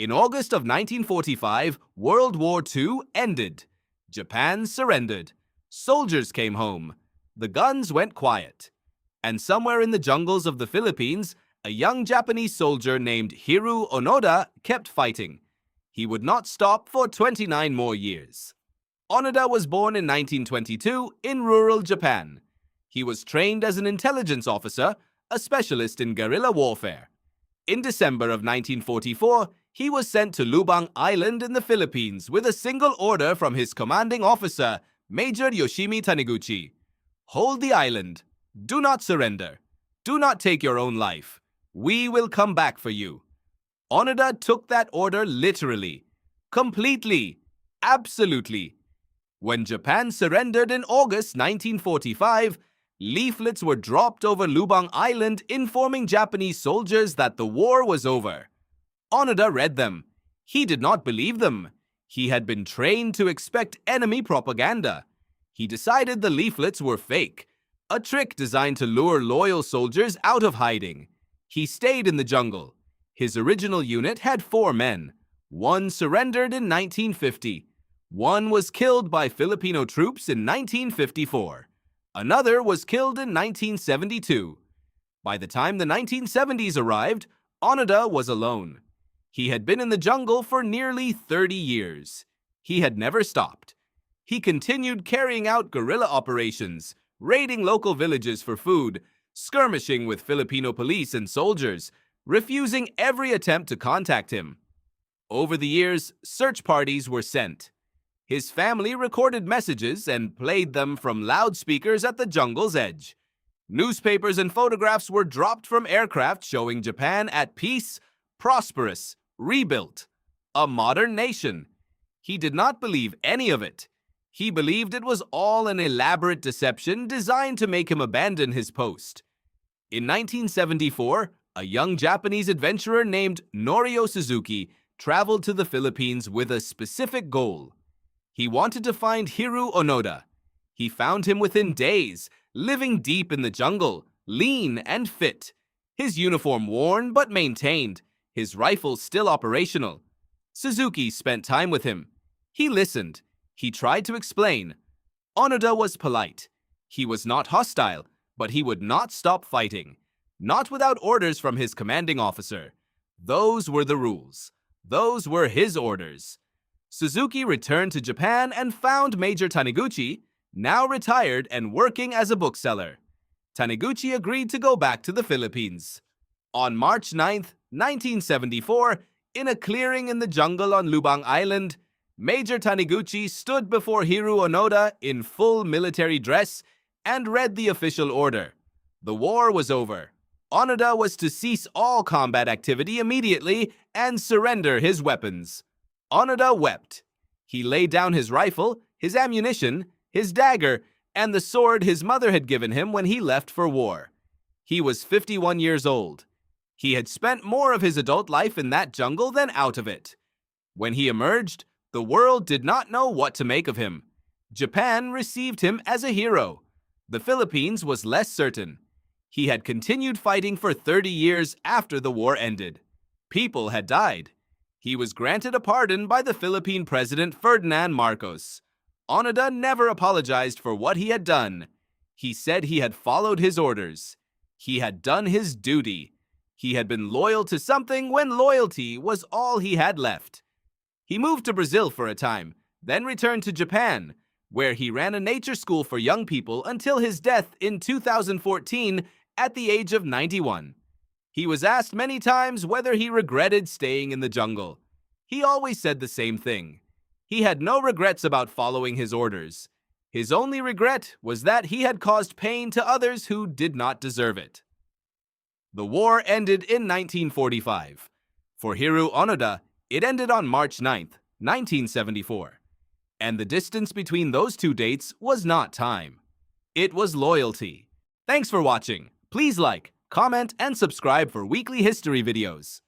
In August of 1945, World War II ended. Japan surrendered. Soldiers came home. The guns went quiet. And somewhere in the jungles of the Philippines, a young Japanese soldier named Hiroo Onoda kept fighting. He would not stop for 29 more years. Onoda was born in 1922 in rural Japan. He was trained as an intelligence officer, a specialist in guerrilla warfare. In December of 1944, he was sent to Lubang Island in the Philippines with a single order from his commanding officer, Major Yoshimi Taniguchi. Hold the island. Do not surrender. Do not take your own life. We will come back for you. Onoda took that order literally. Completely. Absolutely. When Japan surrendered in August 1945, leaflets were dropped over Lubang Island informing Japanese soldiers that the war was over. Onoda read them. He did not believe them. He had been trained to expect enemy propaganda. He decided the leaflets were fake, a trick designed to lure loyal soldiers out of hiding. He stayed in the jungle. His original unit had 4 men. One surrendered in 1950. One was killed by Filipino troops in 1954. Another was killed in 1972. By the time the 1970s arrived, Onoda was alone. He had been in the jungle for nearly 30 years. He had never stopped. He continued carrying out guerrilla operations, raiding local villages for food, skirmishing with Filipino police and soldiers, refusing every attempt to contact him. Over the years, search parties were sent. His family recorded messages and played them from loudspeakers at the jungle's edge. Newspapers and photographs were dropped from aircraft showing Japan at peace, prosperous, rebuilt, a modern nation. He did not believe any of it. He believed it was all an elaborate deception designed to make him abandon his post. In 1974, a young Japanese adventurer named Norio Suzuki traveled to the Philippines with a specific goal. He wanted to find Hiroo Onoda. He found him within days, living deep in the jungle, lean and fit. His uniform worn but maintained, his rifle still operational. Suzuki spent time with him. He listened. He tried to explain. Onoda was polite. He was not hostile, but he would not stop fighting. Not without orders from his commanding officer. Those were the rules. Those were his orders. Suzuki returned to Japan and found Major Taniguchi, now retired and working as a bookseller. Taniguchi agreed to go back to the Philippines. On March 9, 1974, in a clearing in the jungle on Lubang Island, Major Taniguchi stood before Hiroo Onoda in full military dress and read the official order. The war was over. Onoda was to cease all combat activity immediately and surrender his weapons. Onoda wept. He laid down his rifle, his ammunition, his dagger, and the sword his mother had given him when he left for war. He was 51 years old. He had spent more of his adult life in that jungle than out of it. When he emerged, the world did not know what to make of him. Japan received him as a hero. The Philippines was less certain. He had continued fighting for 30 years after the war ended. People had died. He was granted a pardon by the Philippine President Ferdinand Marcos. Onoda never apologized for what he had done. He said he had followed his orders. He had done his duty. He had been loyal to something when loyalty was all he had left. He moved to Brazil for a time, then returned to Japan, where he ran a nature school for young people until his death in 2014 at the age of 91. He was asked many times whether he regretted staying in the jungle. He always said the same thing. He had no regrets about following his orders. His only regret was that he had caused pain to others who did not deserve it. The war ended in 1945. For Hiroo Onoda, it ended on March 9, 1974. And the distance between those two dates was not time. It was loyalty. Thanks for watching. Please like, comment, and subscribe for weekly history videos.